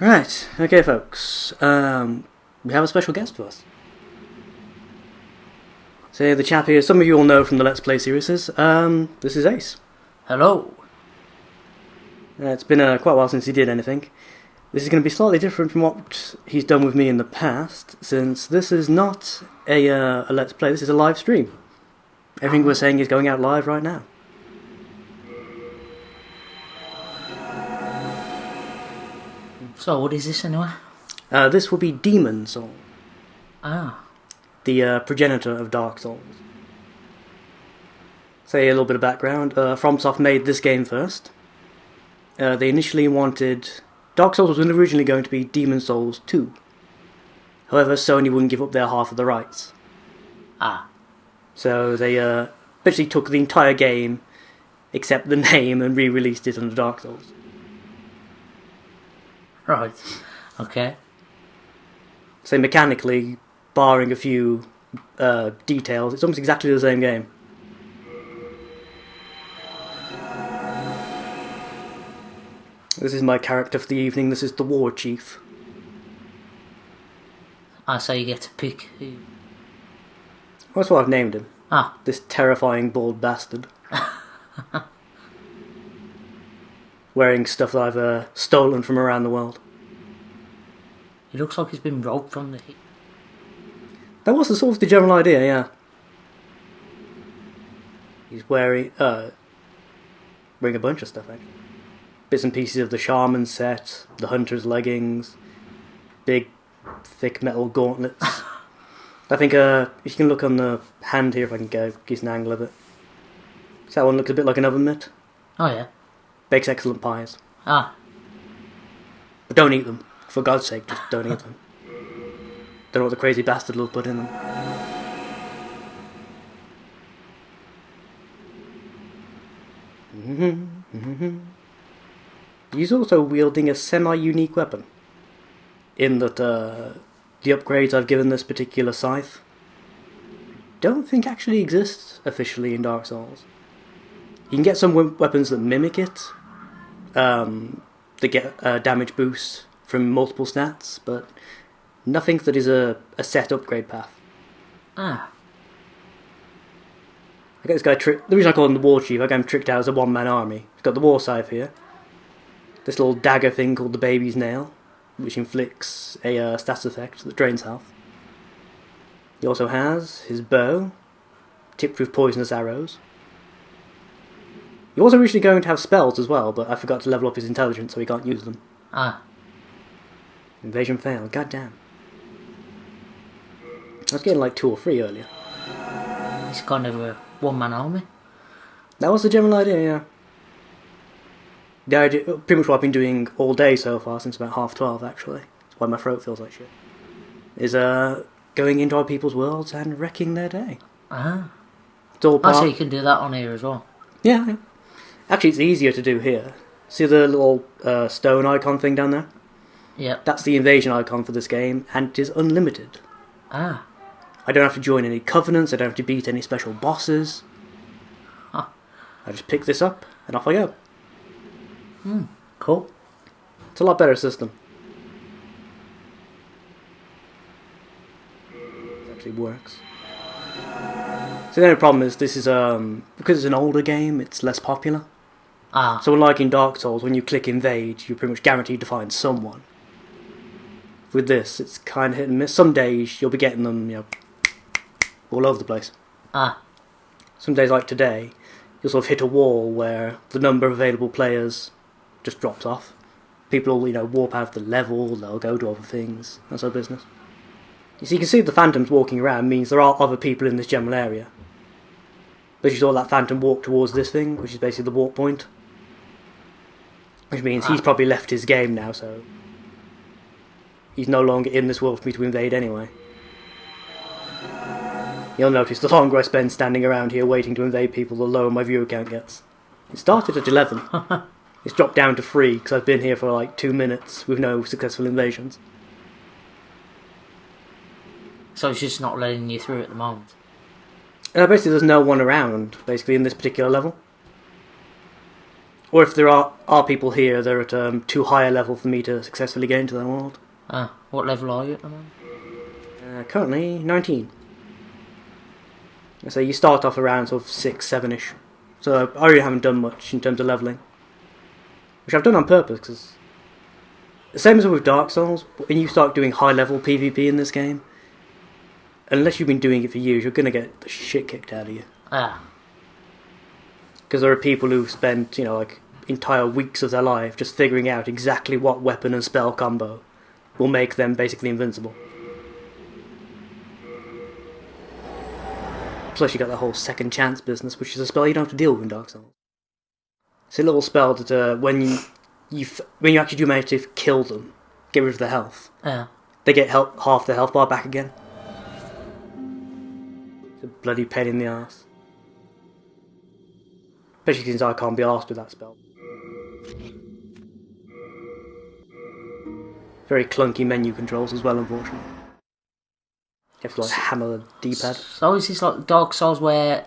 Right, okay folks, we have a special guest with us. So the chap here, some of you all know from the Let's Play series, this is Ace. Hello. It's been quite a while since he did anything. This is going to be slightly different from what he's done with me in the past, since this is not a Let's Play, this is a live stream. Everything we're saying is going out live right now. So what is this anyway? This will be Demon Soul. Ah. The progenitor of Dark Souls. Say a little bit of background. FromSoft made this game first. They initially wanted... Dark Souls was originally going to be Demon Souls 2. However, Sony wouldn't give up their half of the rights. Ah. So they basically took the entire game, except the name, and re-released it under Dark Souls. Right. Okay. So mechanically, barring a few details, it's almost exactly the same game. This is my character for the evening. This is the War Chief. Ah, so you get to pick who... That's what I've named him. Ah. This terrifying bald bastard. Wearing stuff that I've stolen from around the world. He looks like he's been robbed from the... That was sort of the general idea, yeah. He's wearing a bunch of stuff, actually. Bits and pieces of the shaman set, the hunter's leggings, big, thick metal gauntlets. I think if you can look on the hand here, if I can get an angle of it. So that one looks a bit like an oven mitt. Oh yeah. Bakes excellent pies. Ah. But don't eat them. For God's sake, just don't eat them. Don't know what the crazy bastard will put in them. He's also wielding a semi-unique weapon. In that the upgrades I've given this particular scythe don't think actually exists officially in Dark Souls. You can get some weapons that mimic it. They get damage boosts from multiple stats, but nothing that is a set upgrade path. Ah. I got this guy the reason I call him the War Chief, I got him tricked out as a one-man army. He's got the War Scythe here. This little dagger thing called the Baby's Nail, which inflicts a status effect that drains health. He also has his bow, tipped with poisonous arrows. He was originally going to have spells as well, but I forgot to level up his intelligence so he can't use them. Ah. Invasion failed, goddamn. I was getting like 2 or 3 earlier. It's kind of a one-man army. That was the general idea, yeah. The idea, pretty much what I've been doing all day so far, since about 12:30 actually. That's why my throat feels like shit. Is going into other people's worlds and wrecking their day. Ah. It's all part... so you can do that on here as well. Yeah, yeah. Actually, it's easier to do here. See the little stone icon thing down there? Yep. That's the invasion icon for this game, and it is unlimited. Ah. I don't have to join any covenants, I don't have to beat any special bosses. Huh. I just pick this up, and off I go. Cool. It's a lot better system. It actually works. So the only problem is this is, because it's an older game, it's less popular. Ah. So unlike in Dark Souls, when you click invade, you're pretty much guaranteed to find someone. With this, it's kind of hit and miss. Some days, you'll be getting them, all over the place. Ah. Some days like today, you'll sort of hit a wall where the number of available players just drops off. People will, warp out of the level, they'll go to other things, that's our business. So you can see the phantoms walking around means there are other people in this general area. But you saw that phantom walk towards this thing, which is basically the warp point. Which means he's probably left his game now, so he's no longer in this world for me to invade anyway. You'll notice the longer I spend standing around here waiting to invade people, the lower my viewer count gets. It started at 11. It's dropped down to 3 because I've been here for like 2 minutes with no successful invasions. So it's just not letting you through at the moment? Basically there's no one around, basically, in this particular level. Or if there are people here, they're at too high a level for me to successfully get into their world. Ah, what level are you at the moment? Currently 19. So you start off around sort of 6, 7-ish. So I really haven't done much in terms of leveling. Which I've done on purpose, because the same as with Dark Souls, when you start doing high level PvP in this game, unless you've been doing it for years, you're going to get the shit kicked out of you. Ah. Because there are people who've spent, like entire weeks of their life just figuring out exactly what weapon and spell combo will make them basically invincible. Plus you got the whole second chance business, which is a spell you don't have to deal with in Dark Souls. It's a little spell that when you actually do manage to kill them, get rid of their health, Yeah. they get half their health bar back again. It's a bloody pain in the ass. Especially since I can't be arsed with that spell. Very clunky menu controls as well, unfortunately. You have to like hammer the D-pad. So is this like Dark Souls where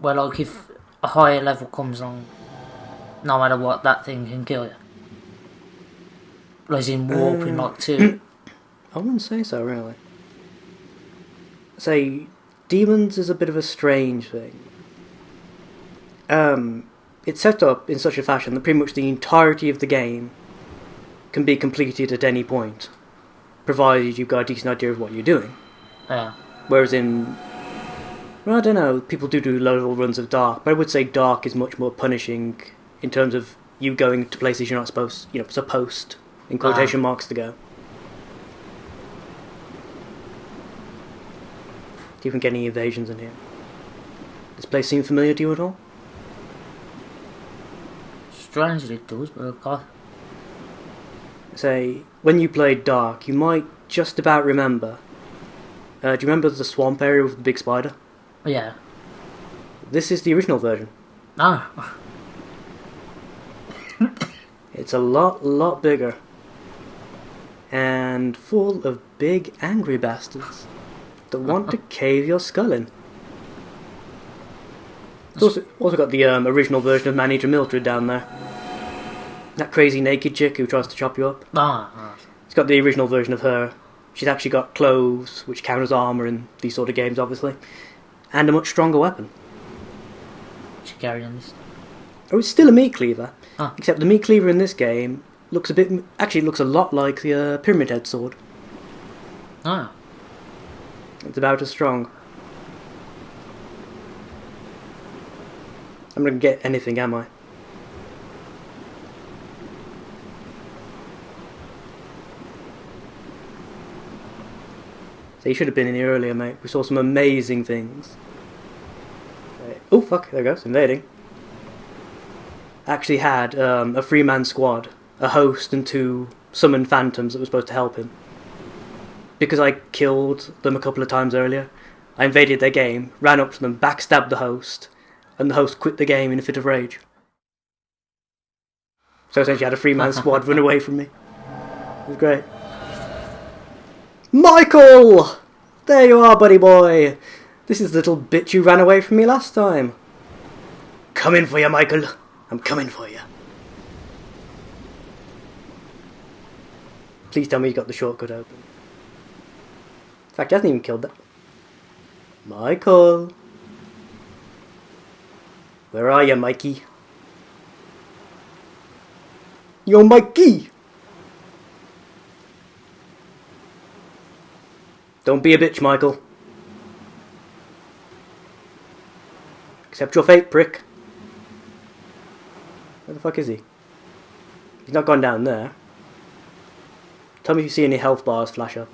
like if a higher level comes on, no matter what, that thing can kill you? Like in warping like two? I wouldn't say so, really. Say, demons is a bit of a strange thing. It's set up in such a fashion that pretty much the entirety of the game can be completed at any point, provided you've got a decent idea of what you're doing. Yeah. Whereas in, well, I don't know, people do low runs of Dark, but I would say Dark is much more punishing in terms of you going to places you're not supposed, in quotation marks, to go. Do you even get any evasions in here? This place seem familiar to you at all? Strangely it does, but okay. Say, when you played Dark, you might just about remember. Do you remember the swamp area with the big spider? Yeah. This is the original version. Ah. It's a lot bigger. And full of big angry bastards that want to cave your skull in. It's also got the original version of Maneater Mildred down there. That crazy naked chick who tries to chop you up. It's got the original version of her. She's actually got clothes, which count as armour in these sort of games, obviously. And a much stronger weapon. She carried on this. Oh, it's still a meat cleaver. Ah. Except the meat cleaver in this game looks it looks a lot like the Pyramid Head sword. Ah. It's about as strong. I'm gonna get anything, am I? So you should have been in here earlier, mate. We saw some amazing things. Oh fuck, there goes, invading. Actually had a 3-man squad, a host and 2 summoned phantoms that were supposed to help him. Because I killed them a couple of times earlier, I invaded their game, ran up to them, backstabbed the host, and the host quit the game in a fit of rage. So essentially I had a 3-man squad run away from me. It was great. Michael! There you are, buddy boy! This is the little bitch who ran away from me last time. Coming for you, Michael. I'm coming for you. Please tell me you got the shortcut open. In fact, he hasn't even killed that. Michael! Where are you, Mikey? Yo, Mikey! Don't be a bitch, Michael. Accept your fate, prick. Where the fuck is he? He's not gone down there. Tell me if you see any health bars flash up.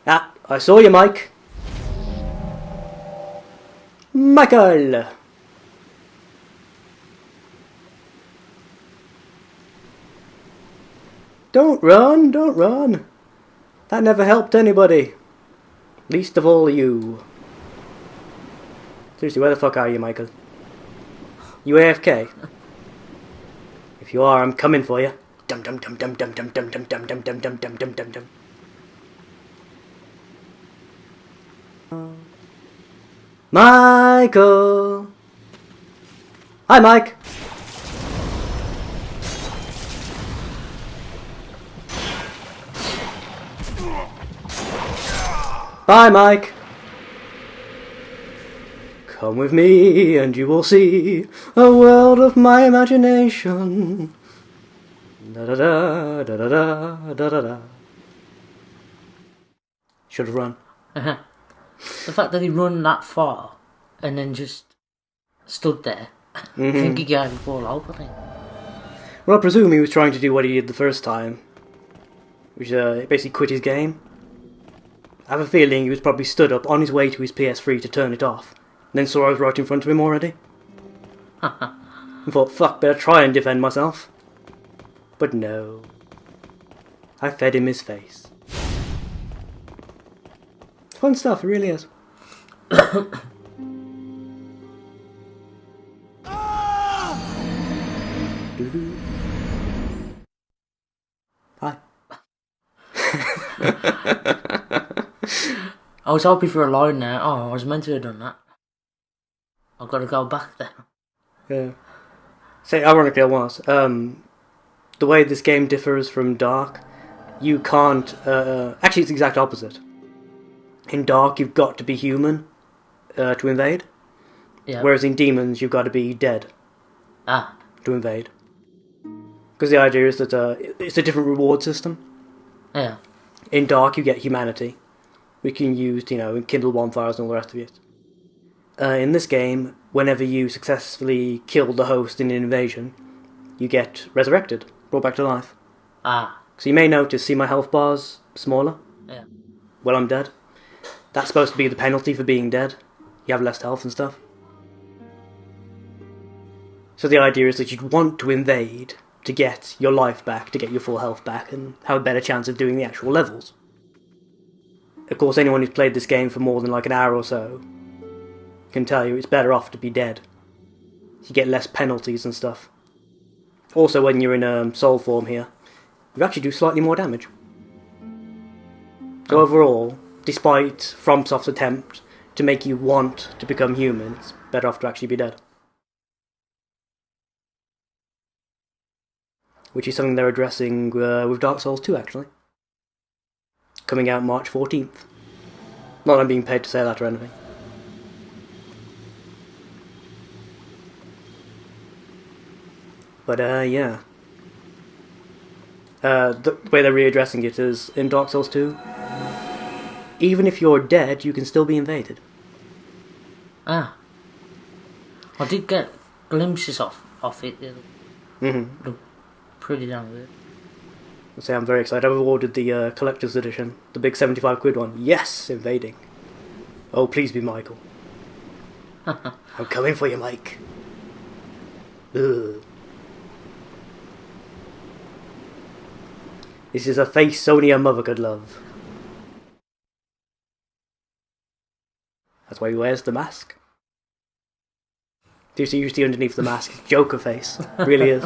Ah, I saw you, Mike. Michael! Don't run, don't run. That never helped anybody. Least of all you. Seriously, where the fuck are you, Michael? You AFK? If you are, I'm coming for you. Dum dum dum dum dum dum dum dum dum dum dum dum dum dum dum. Michael! Hi, Mike! Bye, Mike! Come with me and you will see a world of my imagination. Da da da da da da da da da. Should have run. The fact that he run that far and then just stood there, I think he gave it all up, I think. Well, I presume he was trying to do what he did the first time, which basically quit his game. I have a feeling he was probably stood up on his way to his PS3 to turn it off, and then saw I was right in front of him already. And thought, fuck, better try and defend myself. But no. I fed him his face. Fun stuff, it really is. Hi. I was hoping for a line there. Oh, I was meant to have done that. I've got to go back there. Yeah. Say, ironically, I was. The way this game differs from Dark, you can't. Actually, it's the exact opposite. In Dark, you've got to be human to invade. Yeah. Whereas in Demons, you've got to be dead to invade. Because the idea is that it's a different reward system. Yeah. In Dark, you get humanity. We can use, kindle bonfires and all the rest of it. In this game, whenever you successfully kill the host in an invasion, you get resurrected, brought back to life. So you may notice, see my health bars smaller? Yeah. Well, I'm dead. That's supposed to be the penalty for being dead. You have less health and stuff. So the idea is that you'd want to invade to get your life back, to get your full health back, and have a better chance of doing the actual levels. Of course, anyone who's played this game for more than like an hour or so can tell you it's better off to be dead. You get less penalties and stuff. Also, when you're in soul form here, you actually do slightly more damage. So overall, despite FromSoft's attempt to make you want to become human, it's better off to actually be dead. Which is something they're addressing with Dark Souls 2, actually. Coming out March 14th. Not that I'm being paid to say that or anything. But, yeah. The way they're readdressing it is, in Dark Souls 2, even if you're dead, you can still be invaded. I did get glimpses of it. Mm-hmm. Looked pretty damn good. I'll say I'm very excited. I've ordered the collector's edition, the big 75 quid one. Yes, invading. Oh, please be Michael. I'm coming for you, Mike. Ugh. This is a face only a mother could love. That's why he wears the mask. Do you see usually underneath the mask? Joker face. Really is.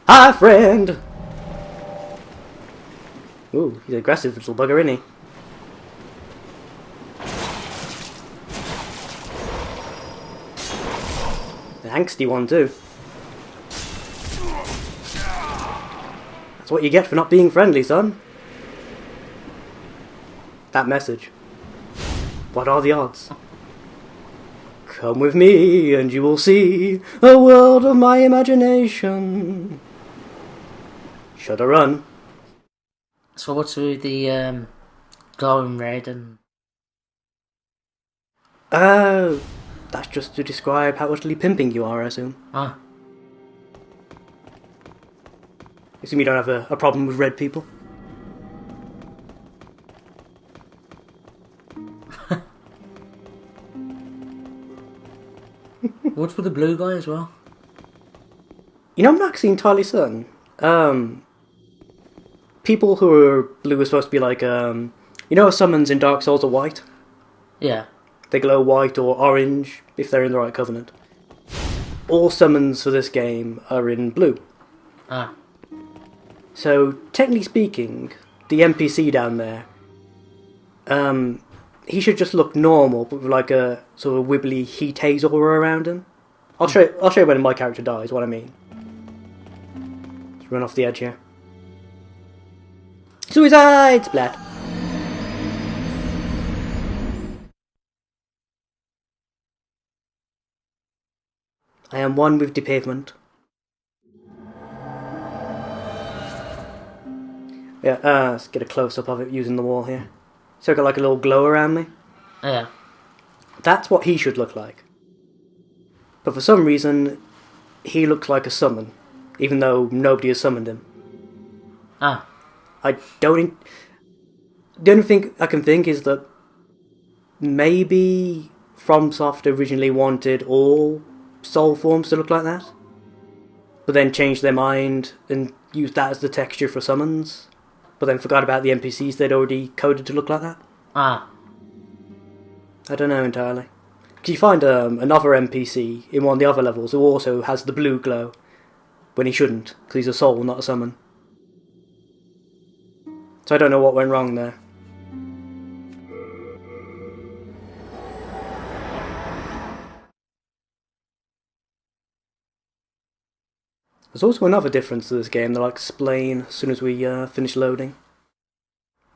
Hi, friend! Ooh, he's an aggressive little bugger, isn't he? An angsty one, too. That's what you get for not being friendly, son. That message. What are the odds? Come with me and you will see a world of my imagination. Should I run? So what's with the glowing red and... Oh, that's just to describe how utterly pimping you are, I assume. Ah. I assume you don't have a problem with red people? What's with the blue guy as well? You know, I'm not actually entirely certain. People who are blue are supposed to be like, you know how summons in Dark Souls are white? Yeah. They glow white or orange, if they're in the right covenant. All summons for this game are in blue. Ah. So, technically speaking, the NPC down there, he should just look normal, but with like a sort of wibbly heat haze aura around him. I'll show you when my character dies, what I mean. Let's run off the edge here. Suicide! Splat! I am one with the pavement. Yeah, let's get a close-up of it using the wall here. So I got like a little glow around me. Yeah. That's what he should look like. But for some reason, he looks like a summon, even though nobody has summoned him. Ah. I don't... The only thing I can think is that maybe FromSoft originally wanted all soul forms to look like that, but then changed their mind and used that as the texture for summons, but then forgot about the NPCs they'd already coded to look like that. Ah. I don't know entirely. Because you find another NPC in one of the other levels who also has the blue glow, when he shouldn't, because he's a soul, not a summon. So I don't know what went wrong there. There's also another difference to this game that I'll explain as soon as we finish loading.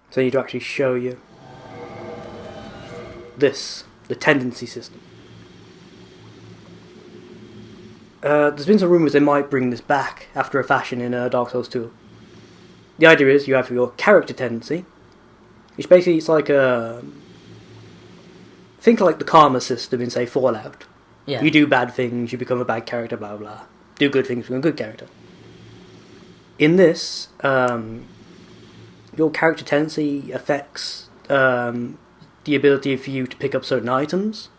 So I need to actually show you. This, the tendency system. There's been some rumours they might bring this back after a fashion in Dark Souls 2. The idea is you have your character tendency, which basically it's like a... Think like the karma system in, say, Fallout. Yeah. You do bad things, you become a bad character, blah blah. Do good things, become a good character. In this, your character tendency affects the ability for you to pick up certain items.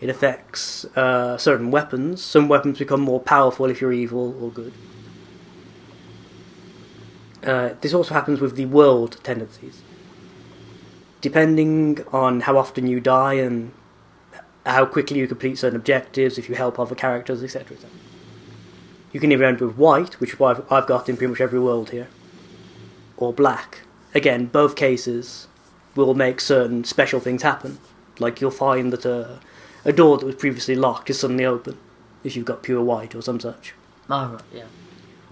It affects certain weapons. Some weapons become more powerful if you're evil or good. This also happens with the world tendencies. Depending on how often you die and how quickly you complete certain objectives, if you help other characters, etc. You can either end with white, which is what I've got in pretty much every world here, or black. Again, both cases will make certain special things happen. Like you'll find that a door that was previously locked is suddenly open, if you've got pure white or some such. Oh, right, yeah.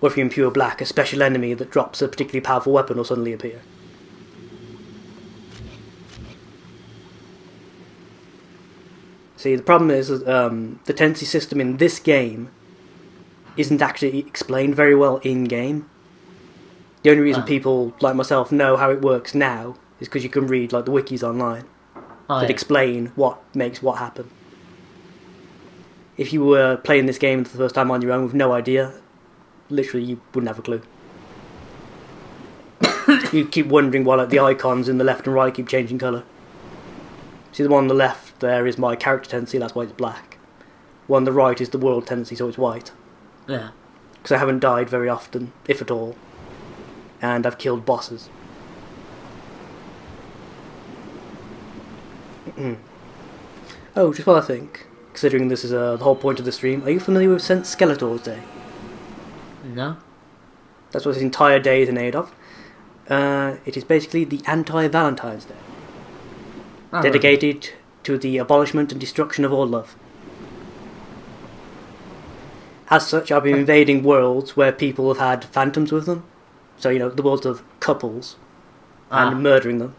Or if you're in pure black, a special enemy that drops a particularly powerful weapon will suddenly appear. See, the problem is the tendency system in this game isn't actually explained very well in-game. The only reason people, like myself, know how it works now is because you can read like the wikis online that explain what makes what happen. If you were playing this game for the first time on your own with no idea, literally you wouldn't have a clue. You keep wondering why like the icons in the left and right keep changing colour. See, the one on the left there is my character tendency, that's why it's black. One on the right is the world tendency, so it's white. Yeah. Because I haven't died very often, if at all. And I've killed bosses. Oh, just what I think, considering this is the whole point of the stream, are you familiar with St. Skeletor's Day? No. That's what this entire day is in aid of. It is basically the anti-Valentine's Day. Oh, dedicated to the abolishment and destruction of all love. As such, I've been invading worlds where people have had phantoms with them. So, you know, the worlds of couples. And murdering them.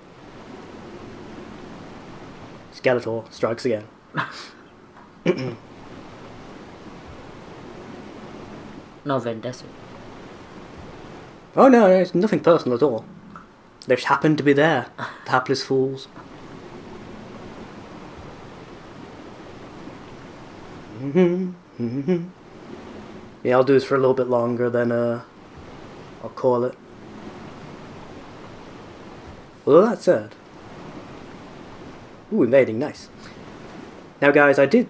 Skellator strikes again. No vendetta. Oh no, it's nothing personal at all. They just happened to be there. The hapless fools. Yeah, I'll do this for a little bit longer, then I'll call it. Well, that said... Ooh, invading, nice. Now guys, I did...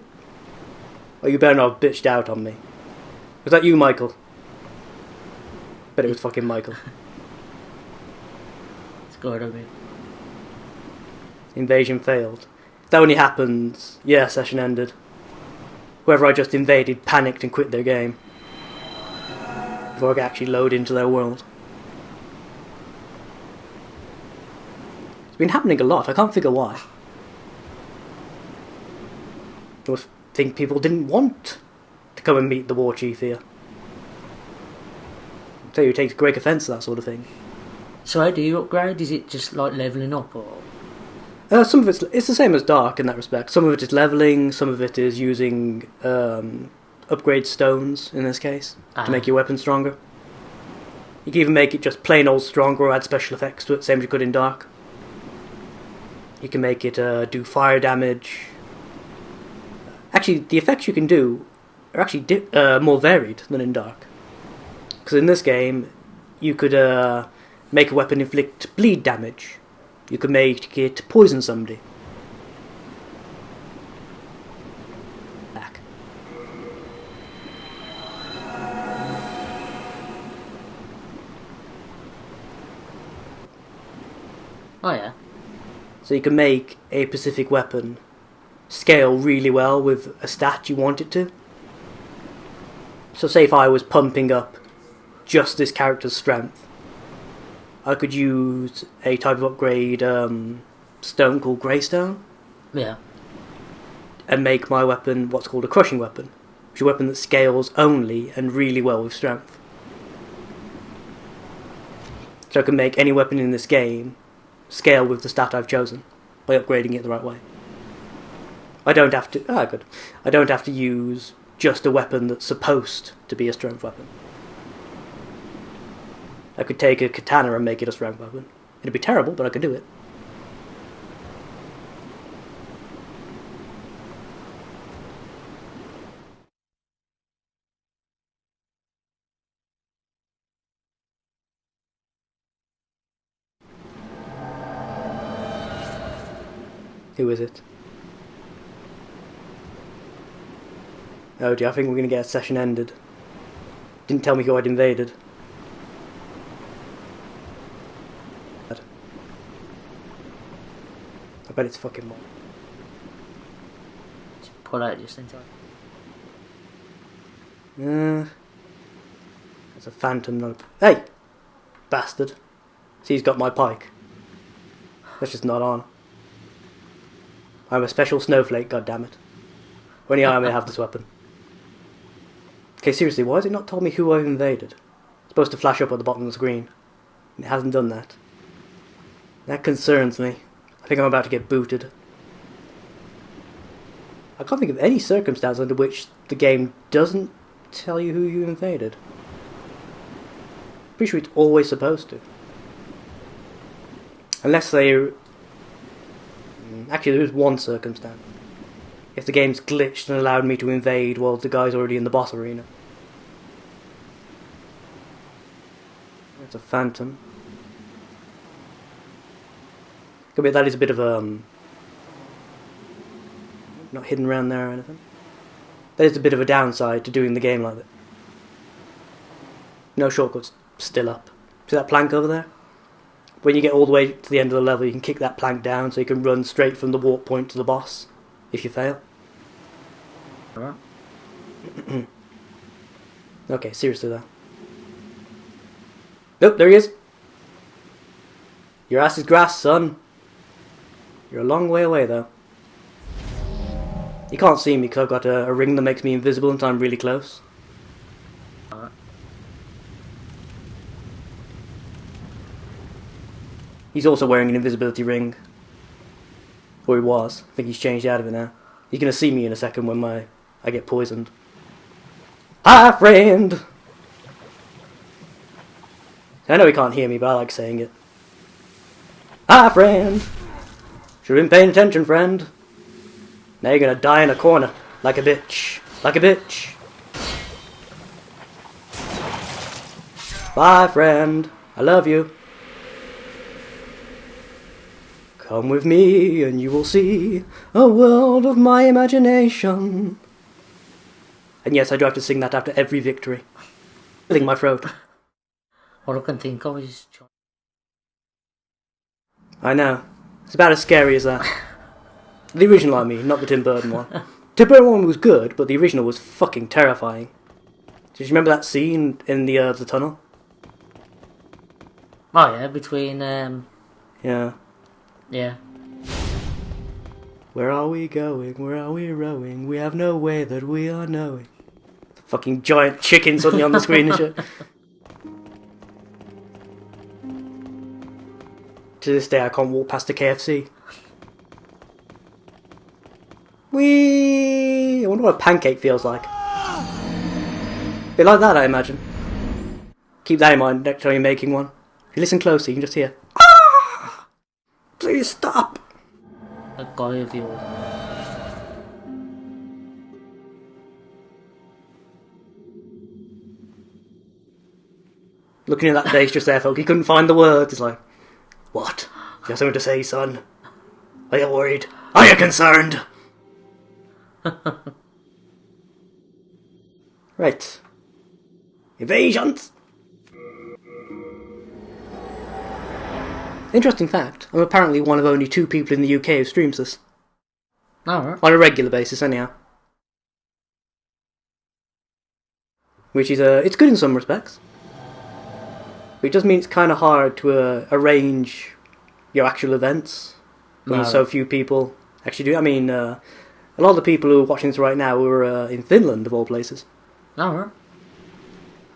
Oh, you better not have bitched out on me. Was that you, Michael? Bet it was fucking Michael. Scored on me. Invasion failed. That only happens... Yeah, session ended. Whoever I just invaded panicked and quit their game before I could actually load into their world. been happening a lot. I can't figure why. I think people didn't want to come and meet the war chief here. I tell you, he takes great offence to that sort of thing. So how do you upgrade? Is it just like levelling up, or...? Some of it's the same as Dark in that respect. Some of it is levelling, some of it is using upgrade stones, in this case, to make your weapon stronger. You can even make it just plain old stronger or add special effects to it, same as you could in Dark. You can make it do fire damage. Actually, the effects you can do are actually more varied than in Dark. Because in this game, you could make a weapon inflict bleed damage. You could make it poison somebody. Back. Oh yeah. So you can make a specific weapon scale really well with a stat you want it to. So say if I was pumping up just this character's strength, I could use a type of upgrade stone called Greystone. Yeah. And make my weapon what's called a crushing weapon, which is a weapon that scales only and really well with strength. So I can make any weapon in this game scale with the stat I've chosen by upgrading it the right way. I don't have to. Good. I don't have to use just a weapon that's supposed to be a strength weapon. I could take a katana and make it a strength weapon. It'd be terrible, but I could do it. Who is it? Oh dear, I think we're going to get a session ended. Didn't tell me who I'd invaded. I bet it's fucking Mom. Just pull out just in time. It's a phantom, not a... Hey! Bastard. See, he's got my pike. That's just not on. I'm a special snowflake, goddammit. Only I may have this weapon. Okay, seriously, why has it not told me who I've invaded? It's supposed to flash up at the bottom of the screen. It hasn't done that. That concerns me. I think I'm about to get booted. I can't think of any circumstance under which the game doesn't tell you who you invaded. Pretty sure it's always supposed to. Unless they... Actually, there is one circumstance. If the game's glitched and allowed me to invade while the guy's already in the boss arena. That's a phantom. Could be that is a bit of not hidden around there or anything. That is a bit of a downside to doing the game like that. No shortcuts still up. See that plank over there? When you get all the way to the end of the level, you can kick that plank down so you can run straight from the warp point to the boss if you fail. Alright. Okay, seriously though. Nope, there he is. Your ass is grass, son. You're a long way away though. You can't see me because I've got a ring that makes me invisible until I'm really close. He's also wearing an invisibility ring. Or he was. I think he's changed out of it now. He's going to see me in a second when I get poisoned. Hi, friend! I know he can't hear me, but I like saying it. Hi, friend! Should have been paying attention, friend. Now you're going to die in a corner. Like a bitch. Like a bitch. Bye, friend. I love you. Come with me and you will see a world of my imagination. And yes, I do have to sing that after every victory. Filling my throat. All I can think of is... I know. It's about as scary as that. The original, I mean, not the Tim Burton one. Tim Burton one was good, but the original was fucking terrifying. Did you remember that scene in the tunnel? Oh yeah, between... Yeah. Yeah. Where are we going? Where are we rowing? We have no way that we are knowing. The fucking giant chicken suddenly on the screen and shit. To this day, I can't walk past a KFC. Whee! I wonder what a pancake feels like. A bit like that, I imagine. Keep that in mind next time you're making one. If you listen closely, you can just hear, "Ah! Please stop!" A guy of yours. Looking at that face just there, folk, he couldn't find the words. He's like, "What? You have something to say, son? Are you worried? Are you concerned?" Right. Evasions! Interesting fact, I'm apparently one of only 2 people in the UK who streams this. Alright. On a regular basis, anyhow. Which is, it's good in some respects. But it does mean it's kind of hard to arrange your actual events when so few people actually do. I mean, a lot of the people who are watching this right now were in Finland, of all places. Alright.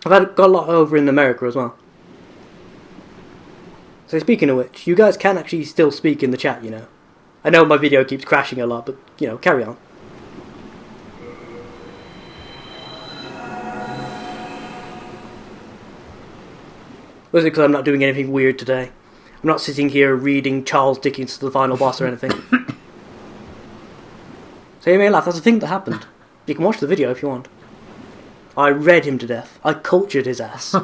Got a lot over in America as well. So speaking of which, you guys can actually still speak in the chat, you know. I know my video keeps crashing a lot, but, you know, carry on. Was it because I'm not doing anything weird today? I'm not sitting here reading Charles Dickens to the final boss or anything. So you may laugh, that's a thing that happened. You can watch the video if you want. I read him to death. I cultured his ass.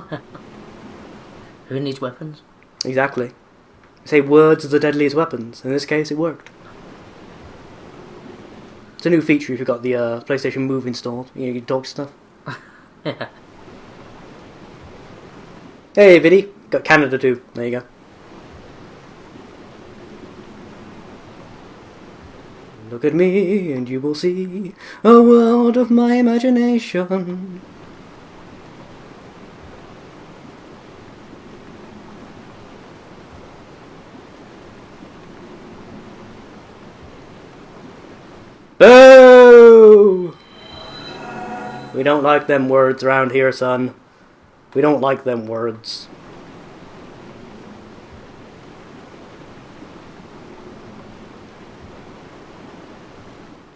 Who needs weapons? Exactly. They say words are the deadliest weapons. In this case, it worked. It's a new feature if you've got the PlayStation Move installed. You can talk stuff. Yeah. Hey, Viddy. Got Canada too. There you go. Look at me and you will see a world of my imagination. Boo! We don't like them words around here, son. We don't like them words.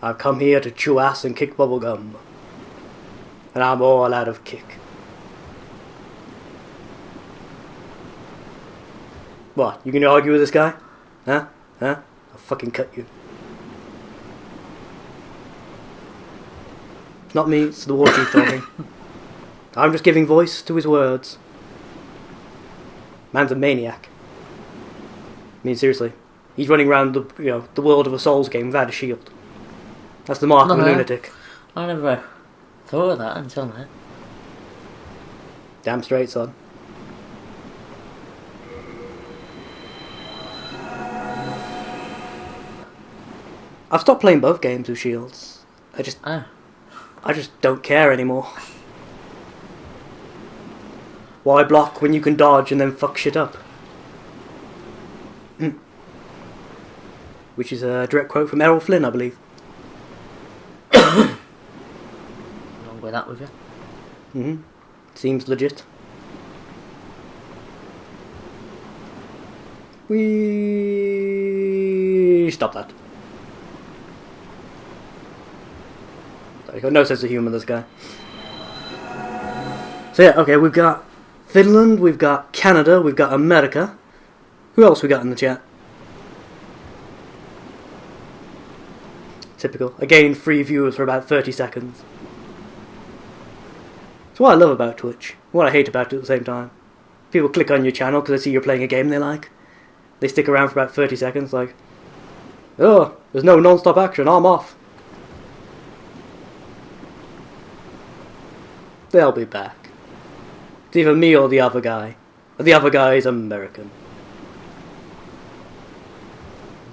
I've come here to chew ass and kick bubblegum. And I'm all out of kick. What, you gonna argue with this guy? Huh? I'll fucking cut you. It's not me, it's the war chief talking. I'm just giving voice to his words. Man's a maniac. I mean, seriously. He's running around the world of a Souls game without a shield. That's the mark of a lunatic. I never thought of that until now. Damn straight, son. I've stopped playing both games with shields. I just don't care anymore. Why block when you can dodge and then fuck shit up? Which is a direct quote from Errol Flynn, I believe. Wrong with that with you. Seems legit. We stop that. He's got no sense of humour, this guy. So yeah, okay, we've got Finland, we've got Canada, we've got America. Who else we got in the chat? Typical. Again, free viewers for about 30 seconds. It's what I love about Twitch. What I hate about it at the same time. People click on your channel because they see you're playing a game they like. They stick around for about 30 seconds like, oh, there's no non-stop action, I'm off. They'll be back. It's either me or the other guy. The other guy is American.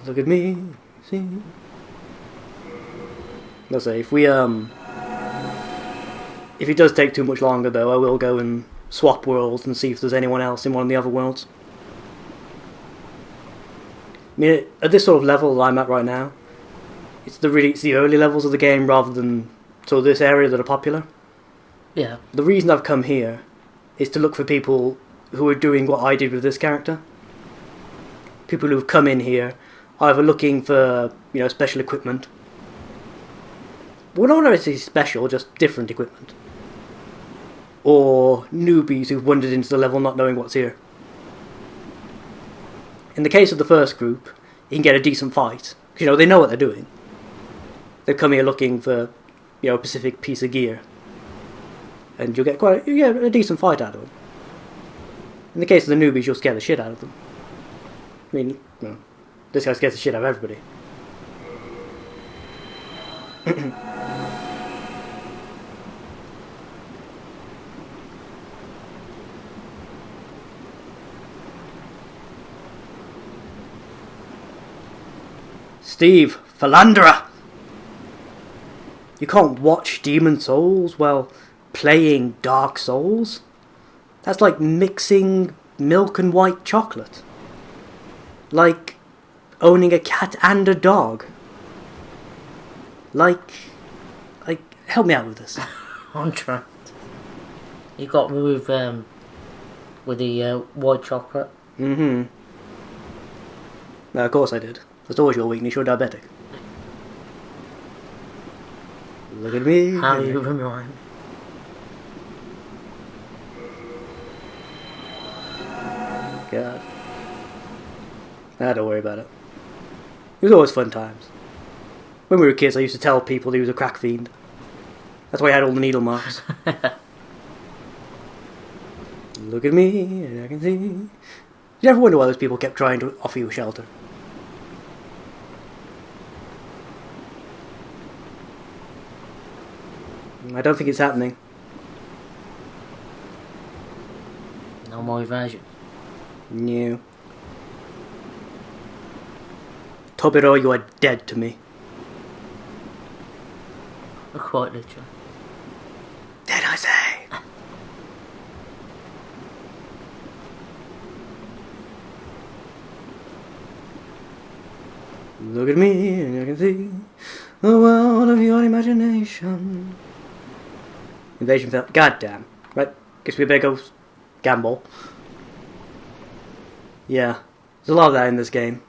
Look at me, see. Let's say, if it does take too much longer though, I will go and swap worlds and see if there's anyone else in one of the other worlds. I mean, at this sort of level I'm at right now, it's the early levels of the game rather than this area that are popular. Yeah. The reason I've come here is to look for people who are doing what I did with this character. People who've come in here, either looking for special equipment. Well, not necessarily special, just different equipment. Or newbies who've wandered into the level not knowing what's here. In the case of the first group, you can get a decent fight. Because, they know what they're doing. They've come here looking for, a specific piece of gear. And you'll get a decent fight out of them. In the case of the newbies, you'll scare the shit out of them. I mean, this guy scares the shit out of everybody. Steve, philanderer! You can't watch Demon Souls while playing Dark Souls? That's like mixing milk and white chocolate. Like owning a cat and a dog. Like, help me out with this. I'm trying. You got me with the white chocolate. Mm-hmm. No, of course I did. That's always your weakness, you're diabetic. Look at me. How you remind me? God. Don't worry about it. It was always fun times. When we were kids, I used to tell people he was a crack fiend. That's why he had all the needle marks. Look at me, and I can see. Did you ever wonder why those people kept trying to offer you shelter? I don't think it's happening. No more evasion. No. Tobiro, you are dead to me. Quite literally. Dead, I say. Look at me, and you can see the world of your imagination. Invasion failed. Goddamn. Right, guess we better go gamble. Yeah, there's a lot of that in this game.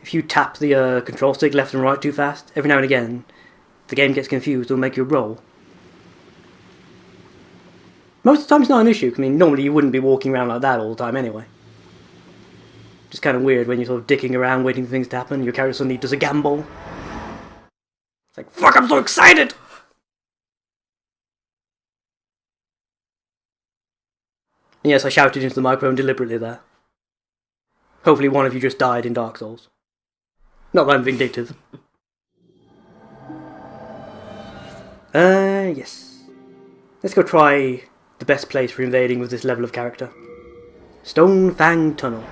If you tap the control stick left and right too fast, every now and again, the game gets confused and will make you roll. Most of the time it's not an issue. I mean, normally you wouldn't be walking around like that all the time anyway. Just kind of weird when you're sort of dicking around waiting for things to happen, your character suddenly does a gamble. It's like, fuck, I'm so excited! And yes, I shouted into the microphone deliberately there. Hopefully one of you just died in Dark Souls. Not that I'm vindictive. Yes. Let's go try the best place for invading with this level of character. Stone Fang Tunnel.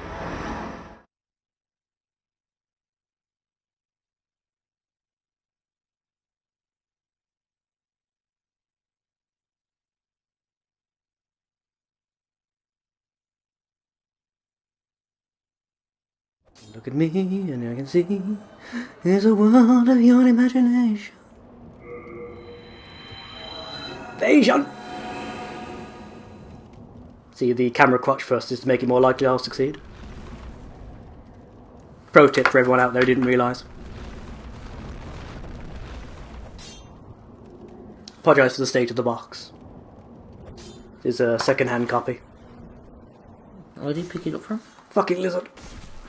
Look at me, and I can see there's a world of your imagination. Invasion! See, the camera crotch first is to make it more likely I'll succeed. Pro tip for everyone out there who didn't realise. Apologise for the state of the box. It's a second-hand copy. Where did you pick it up from? Fucking lizard.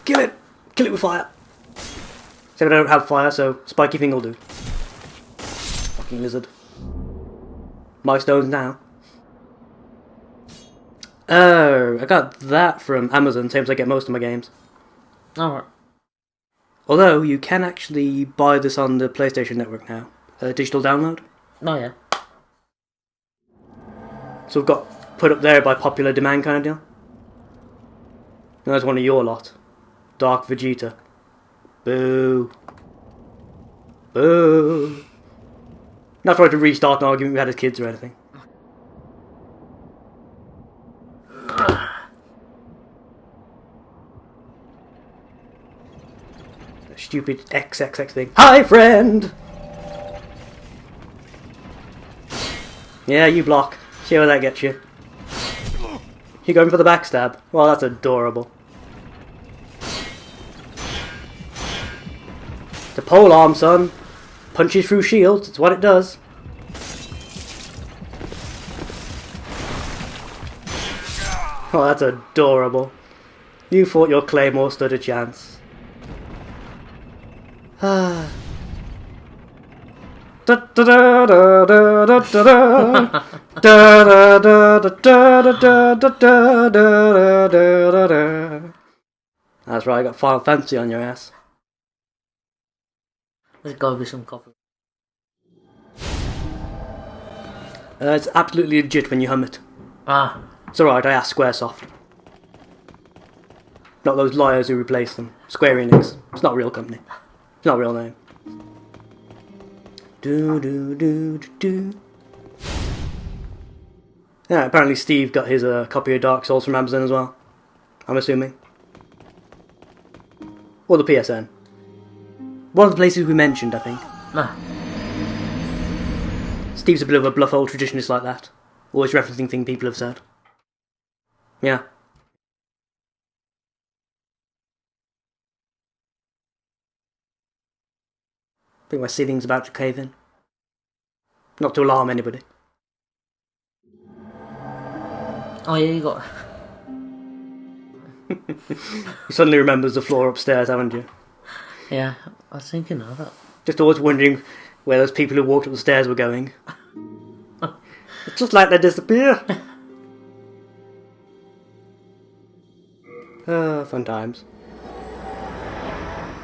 Kill it! Kill it with fire. Except I don't have fire, so spiky thing will do. Fucking lizard. My stones now. Oh, I got that from Amazon, same as I get most of my games. Alright. Although, you can actually buy this on the PlayStation Network now. Digital download. Oh yeah. So we've got put up there by popular demand kind of deal. And there's one of your lot. Dark Vegeta. Boo. Boo. Not trying to restart an argument we had as kids or anything. stupid XXX thing. Hi, friend! Yeah, you block. See where that gets you. You going for the backstab? Well, that's adorable. The pole arm, son. Punches through shields, it's what it does. Oh, that's adorable. You thought your claymore stood a chance. Ah. That's right, I got Final Fantasy on your ass. There's gotta be some copy. It's absolutely legit when you hum it. Ah. It's alright, I asked Squaresoft. Not those liars who replaced them. Square Enix. It's not a real company. It's not a real name. Do do do do do. Yeah, apparently Steve got his copy of Dark Souls from Amazon as well. I'm assuming. Or the PSN. One of the places we mentioned, I think. Nah. Steve's a bit of a bluff old traditionalist like that. Always referencing things people have said. Yeah. I think my ceiling's about to cave in. Not to alarm anybody. Oh yeah, you got... You suddenly remembers the floor upstairs, haven't you? Yeah, I was thinking of that. Just always wondering where those people who walked up the stairs were going. It's just like they disappear. Fun times.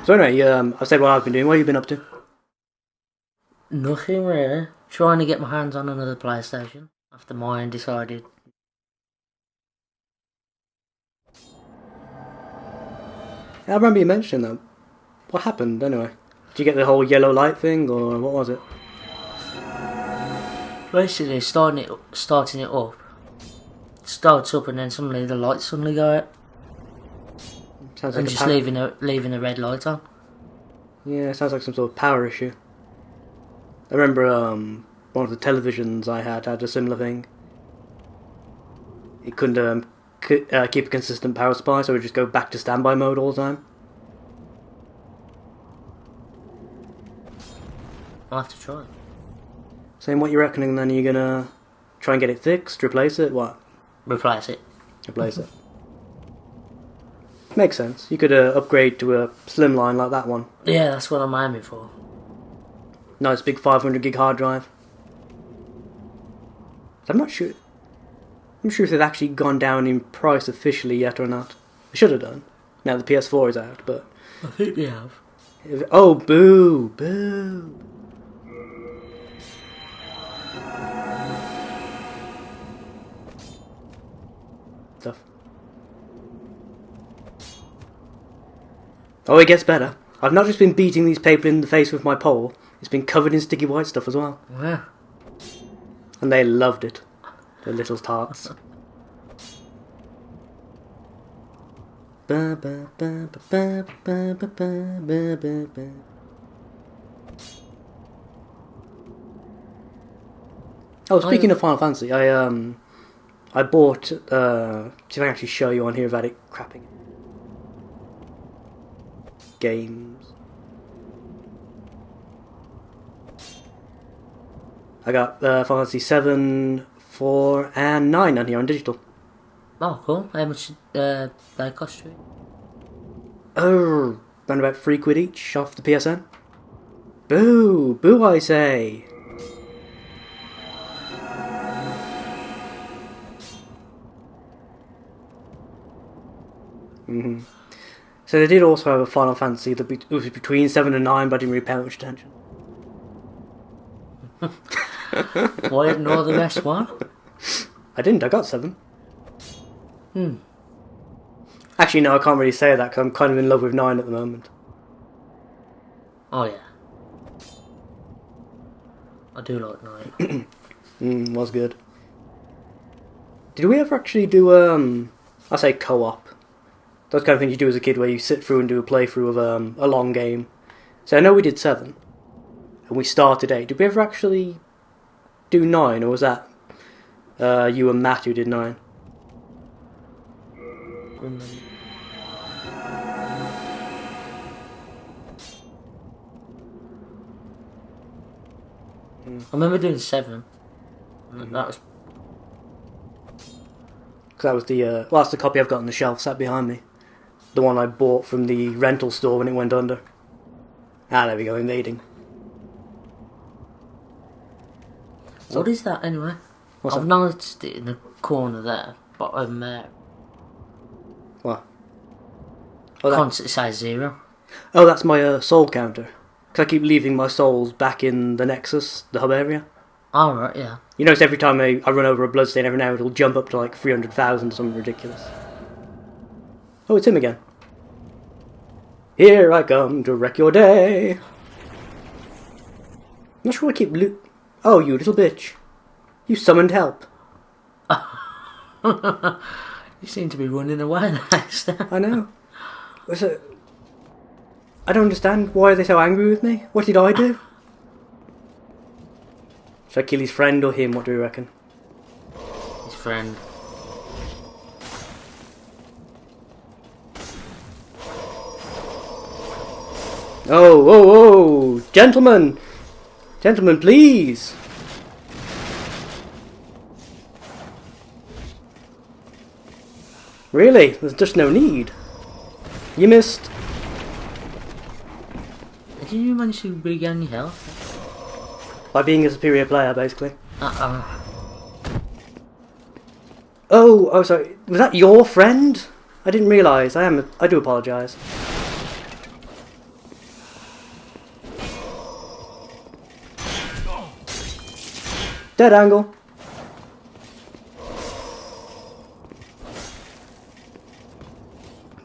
So anyway, I've said what I've been doing. What have you been up to? Nothing really. Trying to get my hands on another PlayStation after mine decided. I remember you mentioning that. What happened anyway? Did you get the whole yellow light thing, or what was it? Basically, starting it up. Starts up and then suddenly the lights suddenly go out. Sounds And like just leaving the red light on. Yeah, it sounds like some sort of power issue. I remember one of the televisions I had a similar thing. It couldn't keep a consistent power supply, so it would just go back to standby mode all the time. I'll have to try it. Saying what you're reckoning, then are you gonna try and get it fixed, replace it, what? Replace it. Replace it. Makes sense. You could upgrade to a slimline like that one. Yeah, that's what I'm aiming for. Nice big 500 gig hard drive. I'm not sure. I'm sure if they've actually gone down in price officially yet or not. They should have done. Now the PS4 is out, but I think they have. oh, boo, boo. Stuff. Oh, it gets better. I've not just been beating these people in the face with my pole, it's been covered in sticky white stuff as well. Yeah. And they loved it. The little tarts. Oh, speaking of Final Fantasy, I bought, see if I can actually show you on here without it crapping. Games. I got Final Fantasy 7, 4, and 9 on here on digital. Oh, cool. How much they cost you? Oh, around about £3 each off the PSN. Boo! Boo, I say! So they did also have a Final Fantasy that was between 7 and 9, but I didn't really pay much attention. Why didn't know the best one? I didn't, I got 7. Actually, no, I can't really say that because I'm kind of in love with 9 at the moment. Oh, yeah. I do like 9. Was good. Did we ever actually do, I say co-op. Those kind of things you do as a kid where you sit through and do a playthrough of a long game. So I know we did 7. And we started 8. Did we ever actually do 9, or was that you and Matt who did 9? I remember doing 7. That was... Because that was the... well, that's the copy I've got on the shelf sat behind me. The one I bought from the rental store when it went under. Ah, there we go, invading. What is that anyway? What's I've that? noticed it in the corner there, bottom What? Oh, constant size 0. Oh, that's my soul counter. Because I keep leaving my souls back in the Nexus, the hub area. Oh, right, yeah. You notice every time I run over a bloodstain, every now it'll jump up to like 300,000 or something ridiculous. Oh, it's him again. Here I come to wreck your day. I'm not sure I keep Oh, you little bitch. You summoned help. You seem to be running away next. I know. I don't understand. Why are they so angry with me? What did I do? Should I kill his friend or him? What do you reckon? His friend. Oh, oh, oh! Gentlemen! Gentlemen, please! Really? There's just no need. You missed. Did you manage to regain your health? By being a superior player, basically. Uh-oh. Oh, sorry. Was that your friend? I didn't realise. I do apologise. Dead angle.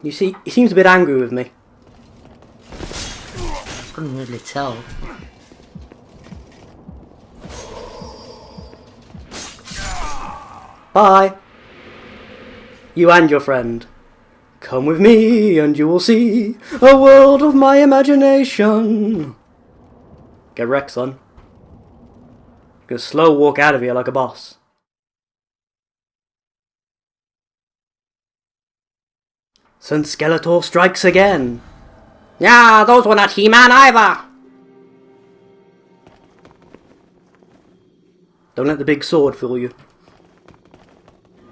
You see, he seems a bit angry with me. Couldn't really tell. Bye. You and your friend. Come with me and you will see a world of my imagination. Get wrecked, son. Gonna slow walk out of here like a boss. Since Skellator strikes again. Yeah, those were not He-Man either. Don't let the big sword fool you.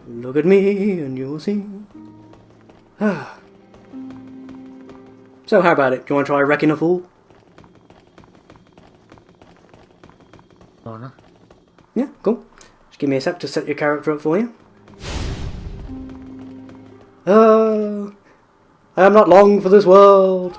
Look at me and you will see. So how about it? Do you want to try wrecking a fool? Corner. Yeah, cool. Just give me a sec to set your character up for you. I am not long for this world.